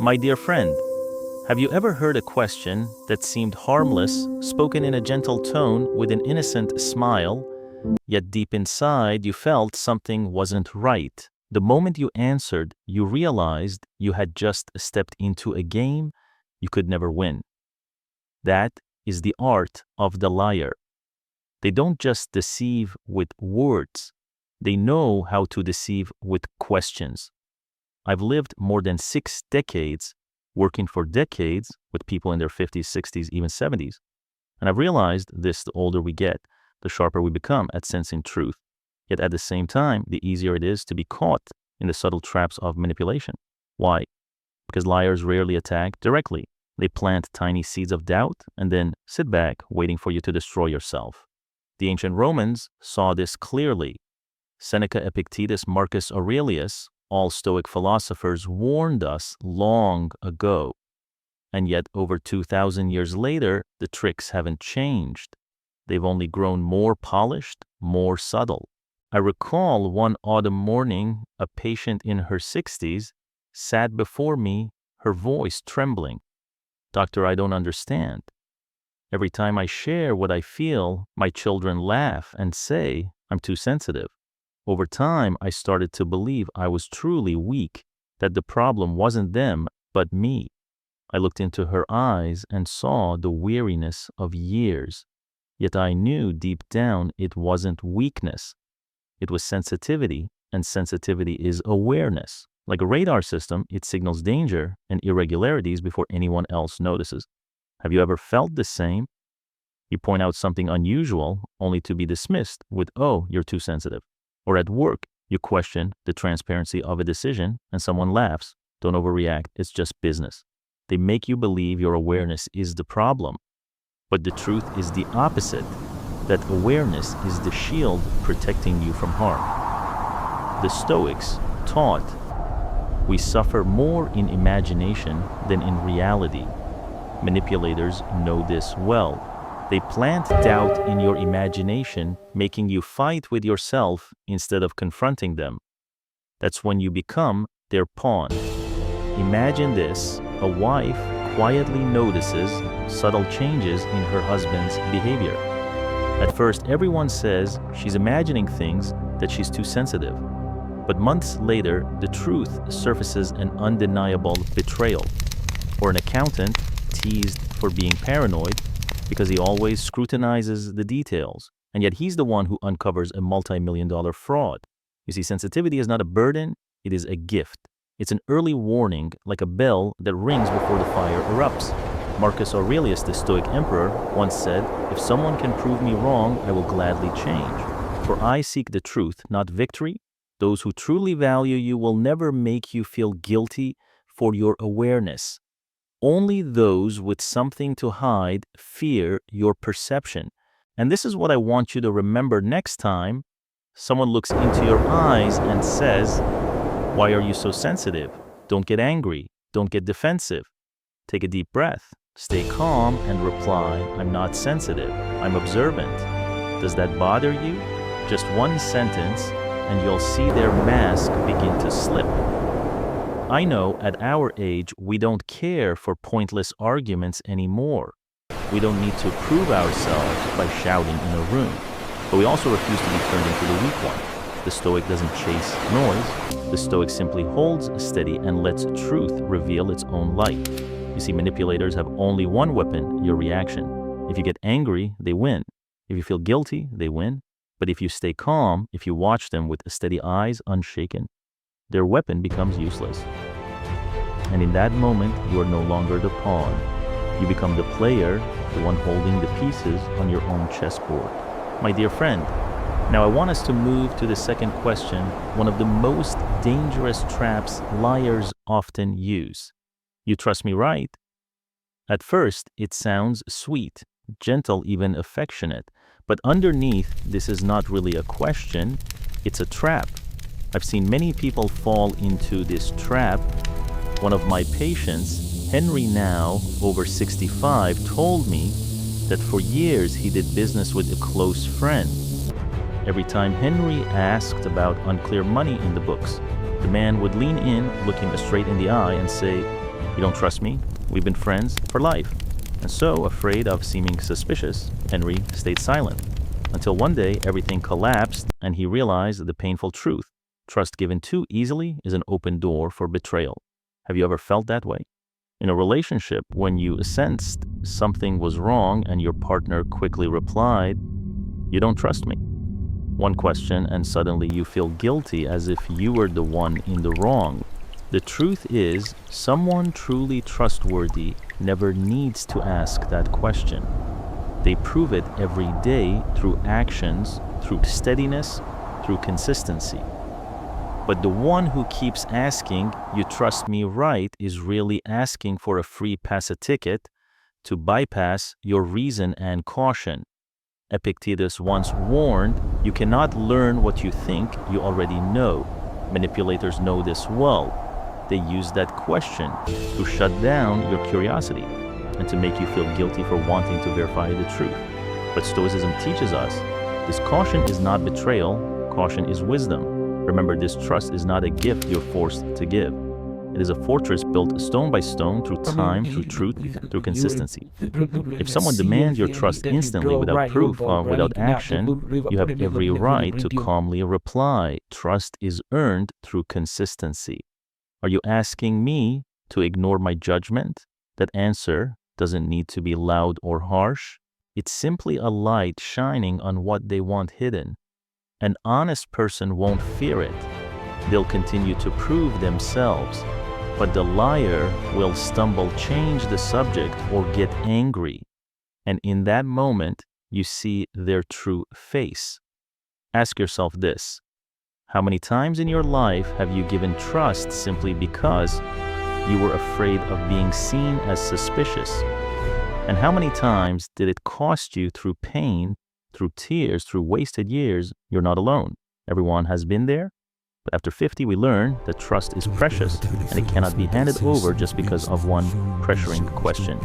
My dear friend, have you ever heard a question that seemed harmless, spoken in a gentle tone with an innocent smile, yet deep inside you felt something wasn't right? The moment you answered, you realized you had just stepped into a game you could never win. That is the art of the liar. They don't just deceive with words, they know how to deceive with questions. I've lived more than 6 decades, working for decades with people in their 50s, 60s, even 70s. And I've realized this: the older we get, the sharper we become at sensing truth. Yet at the same time, the easier it is to be caught in the subtle traps of manipulation. Why? Because liars rarely attack directly. They plant tiny seeds of doubt and then sit back waiting for you to destroy yourself. The ancient Romans saw this clearly. Seneca, Epictetus, Marcus Aurelius, all Stoic philosophers warned us long ago. And yet over 2,000 years later, the tricks haven't changed. They've only grown more polished, more subtle. I recall one autumn morning, a patient in her 60s sat before me, her voice trembling. "Doctor, I don't understand. Every time I share what I feel, my children laugh and say I'm too sensitive." Over time, I started to believe I was truly weak, that the problem wasn't them, but me. I looked into her eyes and saw the weariness of years. Yet I knew deep down it wasn't weakness. It was sensitivity, and sensitivity is awareness. Like a radar system, it signals danger and irregularities before anyone else notices. Have you ever felt the same? You point out something unusual only to be dismissed with, "Oh, you're too sensitive." Or at work, you question the transparency of a decision and someone laughs. "Don't overreact, it's just business." They make you believe your awareness is the problem. But the truth is the opposite, that awareness is the shield protecting you from harm. The Stoics taught we suffer more in imagination than in reality. Manipulators know this well. They plant doubt in your imagination, making you fight with yourself instead of confronting them. That's when you become their pawn. Imagine this: a wife quietly notices subtle changes in her husband's behavior. At first, everyone says she's imagining things, that she's too sensitive. But months later, the truth surfaces: an undeniable betrayal. Or an accountant teased for being paranoid because he always scrutinizes the details, and yet he's the one who uncovers a multi-million-dollar fraud. You see, sensitivity is not a burden, it is a gift. It's an early warning, like a bell that rings before the fire erupts. Marcus Aurelius, the Stoic emperor, once said, "If someone can prove me wrong, I will gladly change. For I seek the truth, not victory. Those who truly value you will never make you feel guilty for your awareness. Only those with something to hide fear your perception." And this is what I want you to remember next time someone looks into your eyes and says, "Why are you so sensitive? Don't get angry. Don't get defensive." Take a deep breath, stay calm, and reply, "I'm not sensitive. I'm observant." Does that bother you? Just one sentence, and you'll see their mask begin to slip. I know at our age, we don't care for pointless arguments anymore. We don't need to prove ourselves by shouting in a room. But we also refuse to be turned into the weak one. The Stoic doesn't chase noise. The Stoic simply holds steady and lets truth reveal its own light. You see, manipulators have only one weapon: your reaction. If you get angry, they win. If you feel guilty, they win. But if you stay calm, if you watch them with steady eyes, unshaken, their weapon becomes useless. And in that moment, you are no longer the pawn. You become the player, the one holding the pieces on your own chessboard. My dear friend, now I want us to move to the second question, one of the most dangerous traps liars often use. You trust me, right? At first, it sounds sweet, gentle, even affectionate. But underneath, this is not really a question, it's a trap. I've seen many people fall into this trap. One of my patients, Henry, now over 65, told me that for years he did business with a close friend. Every time Henry asked about unclear money in the books, the man would lean in, look him straight in the eye, and say, You don't trust me? We've been friends for life. And so, afraid of seeming suspicious, Henry stayed silent. Until one day, everything collapsed and he realized the painful truth. Trust given too easily is an open door for betrayal. Have you ever felt that way? In a relationship, when you sensed something was wrong and your partner quickly replied, "You don't trust me." One question and suddenly you feel guilty as if you were the one in the wrong. The truth is, someone truly trustworthy never needs to ask that question. They prove it every day through actions, through steadiness, through consistency. But the one who keeps asking, "You trust me, right?" is really asking for a free pass ticket to bypass your reason and caution. Epictetus once warned, "You cannot learn what you think you already know." Manipulators know this well. They use that question to shut down your curiosity and to make you feel guilty for wanting to verify the truth. But Stoicism teaches us this caution is not betrayal, caution is wisdom. Remember, this trust is not a gift you're forced to give. It is a fortress built stone by stone through time, through truth, through consistency. If someone demands your trust instantly without proof or without action, you have every right to calmly reply, "Trust is earned through consistency." Are you asking me to ignore my judgment? That answer doesn't need to be loud or harsh. It's simply a light shining on what they want hidden. An honest person won't fear it. They'll continue to prove themselves. But the liar will stumble, change the subject, or get angry. And in that moment, you see their true face. Ask yourself this: how many times in your life have you given trust simply because you were afraid of being seen as suspicious? And how many times did it cost you through pain, through tears, through wasted years? You're not alone. Everyone has been there. But after 50, we learn that trust is precious and it cannot be handed over just because of one pressuring question.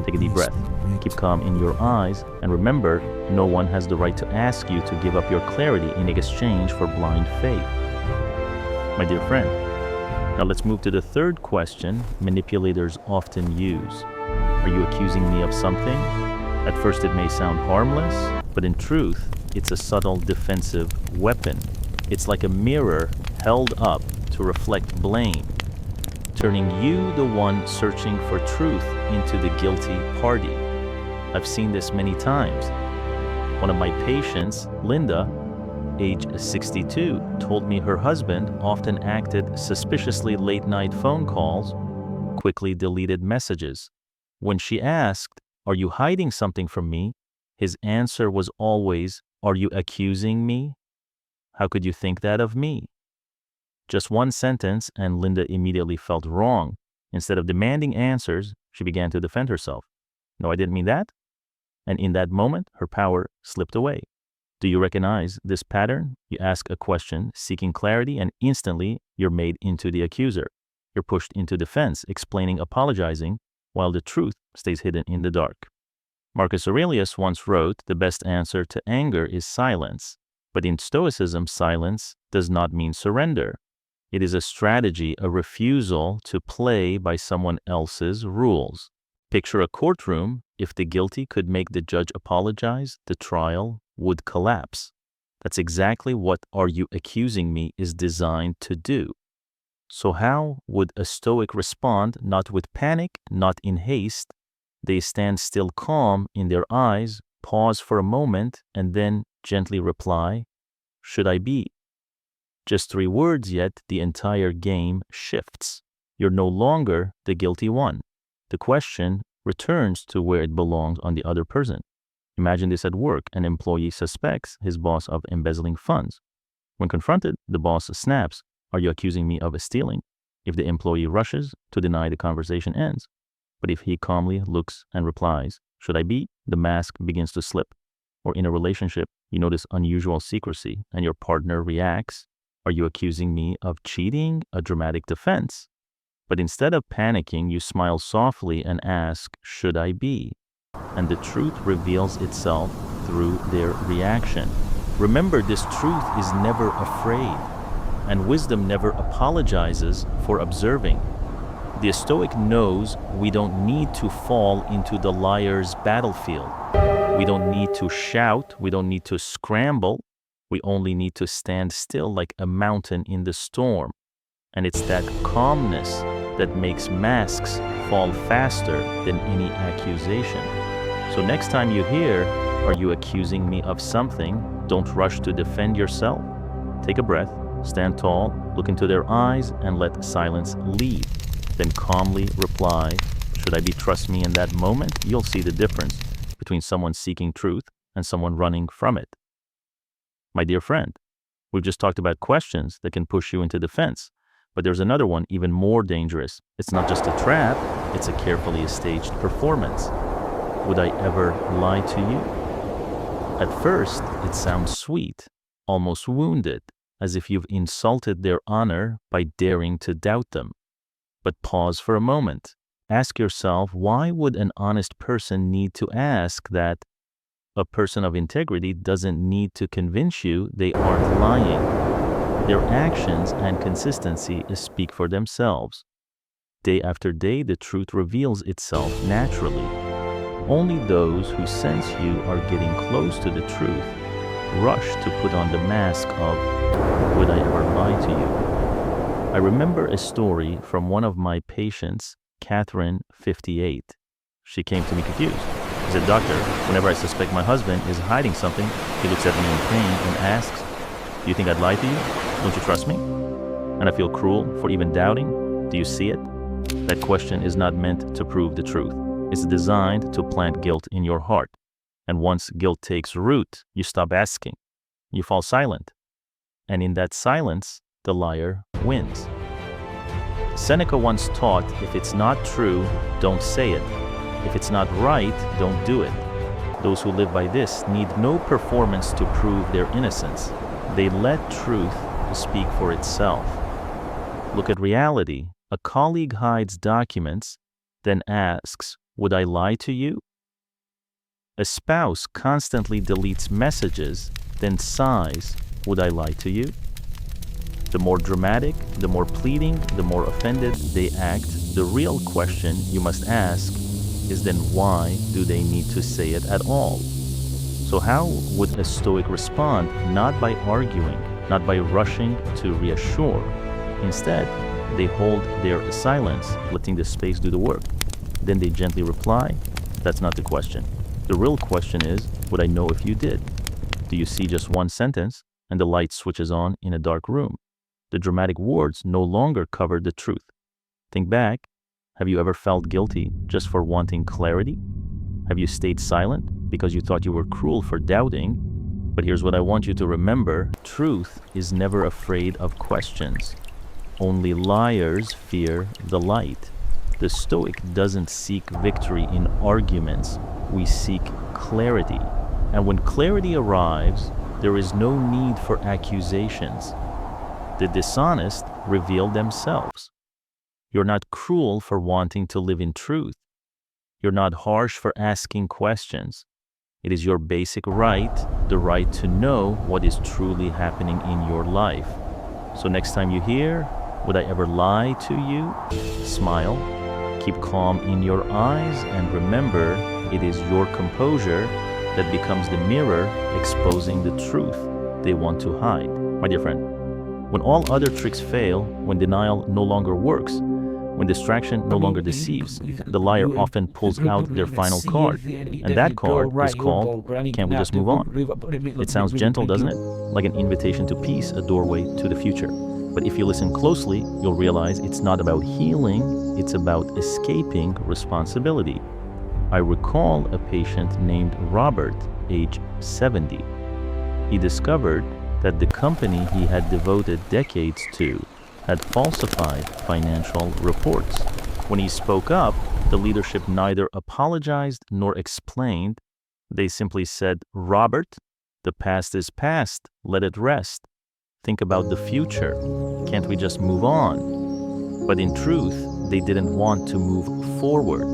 Take a deep breath. Keep calm in your eyes, and remember, no one has the right to ask you to give up your clarity in exchange for blind faith. My dear friend, now let's move to the third question manipulators often use. Are you accusing me of something? At first it may sound harmless, but in truth, it's a subtle defensive weapon. It's like a mirror held up to reflect blame, turning you, the one searching for truth, into the guilty party. I've seen this many times. One of my patients, Linda, age 62, told me her husband often acted suspiciously late-night phone calls, quickly deleted messages. When she asked, "Are you hiding something from me?" his answer was always, "Are you accusing me? How could you think that of me?" Just one sentence, and Linda immediately felt wrong. Instead of demanding answers, she began to defend herself. "No, I didn't mean that." And in that moment, her power slipped away. Do you recognize this pattern? You ask a question, seeking clarity, and instantly you're made into the accuser. You're pushed into defense, explaining, apologizing, while the truth stays hidden in the dark. Marcus Aurelius once wrote, "The best answer to anger is silence." But in Stoicism, silence does not mean surrender. It is a strategy, a refusal to play by someone else's rules. Picture a courtroom. If the guilty could make the judge apologize, the trial would collapse. That's exactly what "Are you accusing me?" is designed to do. So how would a Stoic respond? Not with panic, not in haste. They stand still, calm in their eyes, pause for a moment, and then gently reply, "Should I be?" Just 3 words, yet the entire game shifts. You're no longer the guilty one. The question returns to where it belongs on the other person. Imagine this at work. An employee suspects his boss of embezzling funds. When confronted, the boss snaps, "Are you accusing me of stealing?" If the employee rushes to deny, the conversation ends. But if he calmly looks and replies, "Should I be?" the mask begins to slip. Or in a relationship, you notice unusual secrecy and your partner reacts, "Are you accusing me of cheating?" A dramatic defense. But instead of panicking, you smile softly and ask, "Should I be?" And the truth reveals itself through their reaction. Remember, this truth is never afraid, and wisdom never apologizes for observing. The Stoic knows we don't need to fall into the liar's battlefield. We don't need to shout, we don't need to scramble, we only need to stand still like a mountain in the storm. And it's that calmness that makes masks fall faster than any accusation. So next time you hear, "Are you accusing me of something?" don't rush to defend yourself. Take a breath, stand tall, look into their eyes, and let silence lead. Then calmly reply, "Should I be trust me in that moment?" You'll see the difference between someone seeking truth and someone running from it. My dear friend, we've just talked about questions that can push you into defense, but there's another one even more dangerous. It's not just a trap, it's a carefully staged performance. Would I ever lie to you? At first, it sounds sweet, almost wounded, as if you've insulted their honor by daring to doubt them. But pause for a moment. Ask yourself, why would an honest person need to ask that? A person of integrity doesn't need to convince you they aren't lying. Their actions and consistency speak for themselves. Day after day, the truth reveals itself naturally. Only those who sense you are getting close to the truth rush to put on the mask of, "Would I ever lie to you?" I remember a story from one of my patients, Catherine, 58. She came to me confused. She said, "Doctor, whenever I suspect my husband is hiding something, he looks at me in pain and asks, 'Do you think I'd lie to you? Don't you trust me?' And I feel cruel for even doubting. Do you see it?" That question is not meant to prove the truth. It's designed to plant guilt in your heart. And once guilt takes root, you stop asking. You fall silent. And in that silence, the liar wins. Seneca once taught, if it's not true, don't say it. If it's not right, don't do it. Those who live by this need no performance to prove their innocence. They let truth speak for itself. Look at reality. A colleague hides documents, then asks, "Would I lie to you?" A spouse constantly deletes messages, then sighs, "Would I lie to you?" The more dramatic, the more pleading, the more offended they act. The real question you must ask is then, why do they need to say it at all? So how would a Stoic respond? Not by arguing, not by rushing to reassure. Instead, they hold their silence, letting the space do the work. Then they gently reply, "That's not the question. The real question is, would I know if you did?" Do you see just one sentence and the light switches on in a dark room? The dramatic words no longer cover the truth. Think back. Have you ever felt guilty just for wanting clarity? Have you stayed silent because you thought you were cruel for doubting? But here's what I want you to remember. Truth is never afraid of questions. Only liars fear the light. The Stoic doesn't seek victory in arguments. We seek clarity. And when clarity arrives, there is no need for accusations. The dishonest reveal themselves. You're not cruel for wanting to live in truth. You're not harsh for asking questions. It is your basic right, the right to know what is truly happening in your life. So next time you hear, "Would I ever lie to you?" smile, keep calm in your eyes, and remember, it is your composure that becomes the mirror exposing the truth they want to hide. My dear friend, when all other tricks fail, when denial no longer works, when distraction no longer deceives, the liar often pulls out their final card. And that card is called, "Can't we just move on?" It sounds gentle, doesn't it? Like an invitation to peace, a doorway to the future. But if you listen closely, you'll realize it's not about healing, it's about escaping responsibility. I recall a patient named Robert, age 70. He discovered that the company he had devoted decades to had falsified financial reports. When he spoke up, the leadership neither apologized nor explained. They simply said, "Robert, the past is past, let it rest. Think about the future. Can't we just move on?" But in truth, they didn't want to move forward.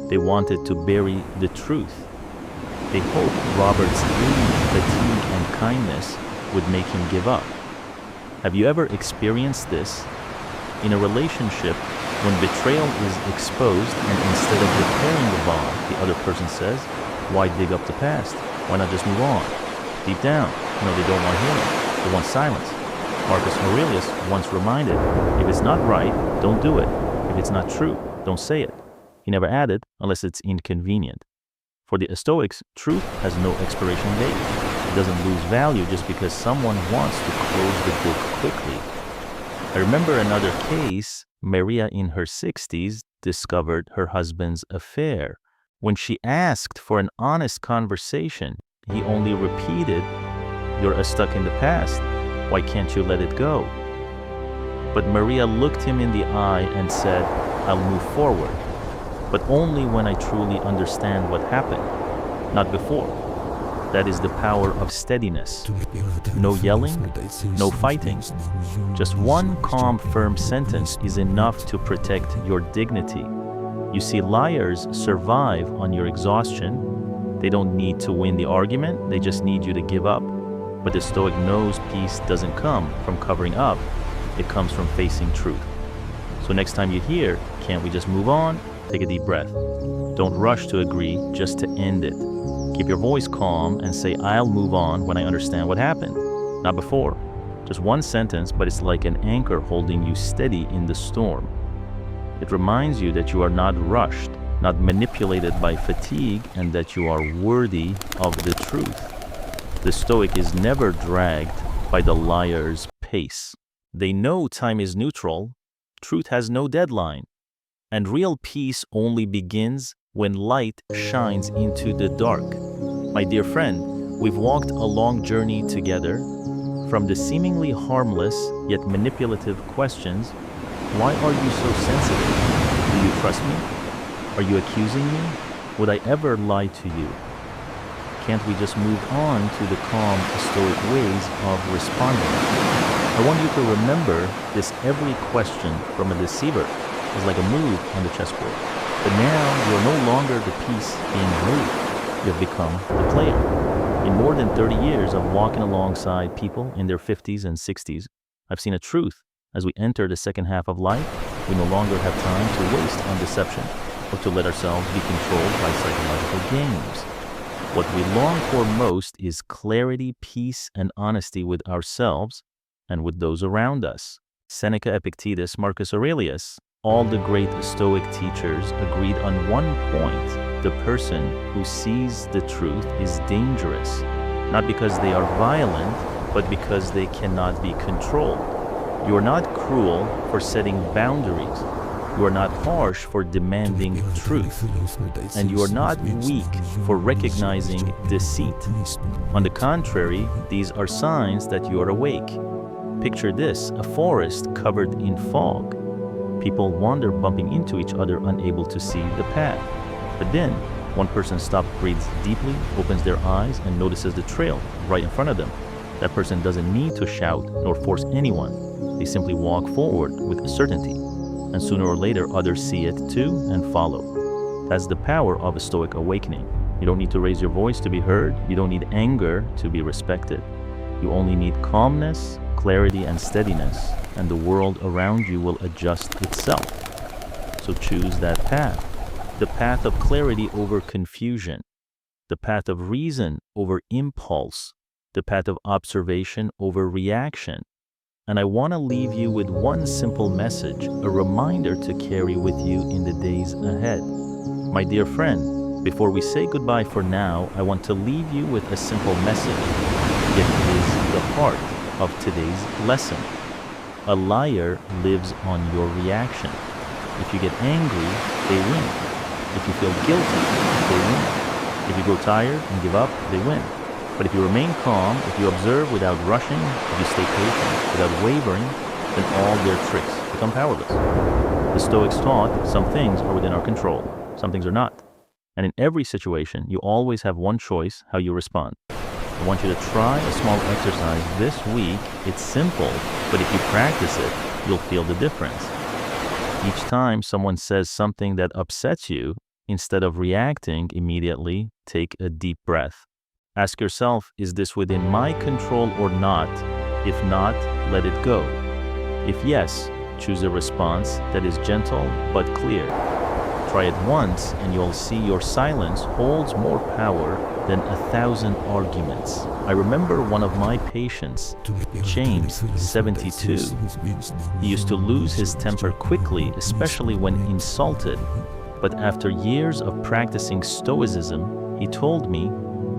They wanted to bury the truth. They hoped Robert's age, fatigue, and kindness would make him give up. Have you ever experienced this? In a relationship, When betrayal is exposed and instead of repairing the bond, the other person says, why dig up the past? Why not just move on? Deep down, they don't want healing. They want silence. Marcus Aurelius once reminded, if it's not right, don't do it. If it's not true, don't say it. He never added, unless it's inconvenient. For the Stoics, truth has no expiration date. It doesn't lose value just because someone wants to close the book quickly. I remember another case. Maria in her 60s discovered her husband's affair. When she asked for an honest conversation, he only repeated, "You're stuck in the past. Why can't you let it go?" But Maria looked him in the eye and said, "I'll move forward, but only when I truly understand what happened, not before." That is the power of steadiness. No yelling, no fighting. Just one calm, firm sentence is enough to protect your dignity. You see, liars survive on your exhaustion. They don't need to win the argument, they just need you to give up. But the Stoic knows peace doesn't come from covering up, it comes from facing truth. So next time you hear, "Can't we just move on?" take a deep breath. Don't rush to agree just to end it. Keep your voice calm and say, "I'll move on when I understand what happened," not before. Just one sentence, but it's like an anchor holding you steady in the storm. It reminds you that you are not rushed, not manipulated by fatigue, and that you are worthy of the truth. The Stoic is never dragged by the liar's pace. They know time is neutral, truth has no deadline, and real peace only begins when light shines into the dark. My dear friend, we've walked a long journey together. From the seemingly harmless yet manipulative questions, "Why are you so sensitive? Do you trust me? Are you accusing me? Would I ever lie to you?" Can't we just move on to the calm, Stoic ways of responding? I want you to remember this: every question from a deceiver is like a move on the chessboard. But now you are no longer the piece being moved. You have become the player. In more than 30 years of walking alongside people in their 50s and 60s, I've seen a truth. As we enter the second half of life, we no longer have time to waste on deception or to let ourselves be controlled by psychological games. What we long for most is clarity, peace, and honesty with ourselves and with those around us. Seneca, Epictetus, Marcus Aurelius, all the great Stoic teachers agreed on one point: the person who sees the truth is dangerous, not because they are violent, but because they cannot be controlled. You are not cruel for setting boundaries. You are not harsh for demanding truth. And you are not weak for recognizing deceit. On the contrary, these are signs that you are awake. Picture this: a forest covered in fog. People wander bumping into each other, unable to see the path. But then, one person stops, breathes deeply, opens their eyes, and notices the trail right in front of them. That person doesn't need to shout nor force anyone. They simply walk forward with certainty. And sooner or later, others see it too and follow. That's the power of a Stoic awakening. You don't need to raise your voice to be heard. You don't need anger to be respected. You only need calmness, clarity, and steadiness, and the world around you will adjust itself. So choose that path. The path of clarity over confusion. The path of reason over impulse. The path of observation over reaction. And I want to leave you with one simple message, a reminder to carry with you in the days ahead. My dear friend, before we say goodbye for now, I want to leave you with a simple message. It is the heart of today's lesson. A liar lives on your reaction. If you get angry, they win. If you feel guilty, they win. If you grow tired and give up, they win. But if you remain calm, if you observe without rushing, if you stay patient without wavering, then all their tricks become powerless. The Stoics taught some things are within our control, some things are not. And in every situation, you always have one choice: how you respond. I want you to try a small exercise this week. It's simple, but if you practice it, you'll feel the difference. Each time someone says something that upsets you, instead of reacting immediately, take a deep breath. Ask yourself, is this within my control or not? If not, let it go. If yes, Choose a response that is gentle but clear. Try it once and you'll see your silence holds more power than 1,000 arguments. I remember one of my patients, James, 72. He used to lose his temper quickly, especially when insulted. But after years of practicing Stoicism, he told me,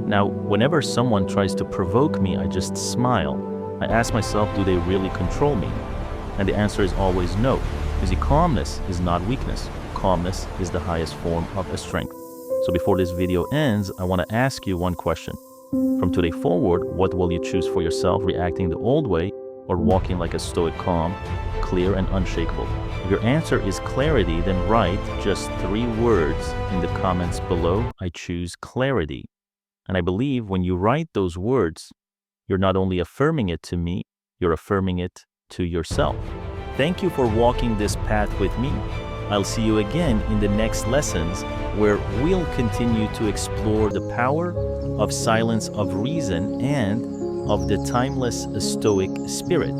"Now, whenever someone tries to provoke me, I just smile. I ask myself, do they really control me? And the answer is always no. You see, calmness is not weakness. Calmness is the highest form of a strength." So before this video ends, I want to ask you one question. From today forward, what will you choose for yourself, reacting the old way or walking like a Stoic calm, clear and unshakable? If your answer is clarity, then write just 3 words in the comments below. I choose clarity. And I believe when you write those words, you're not only affirming it to me, you're affirming it to yourself. Thank you for walking this path with me. I'll see you again in the next lessons where we'll continue to explore the power of silence of reason and of the timeless Stoic spirit.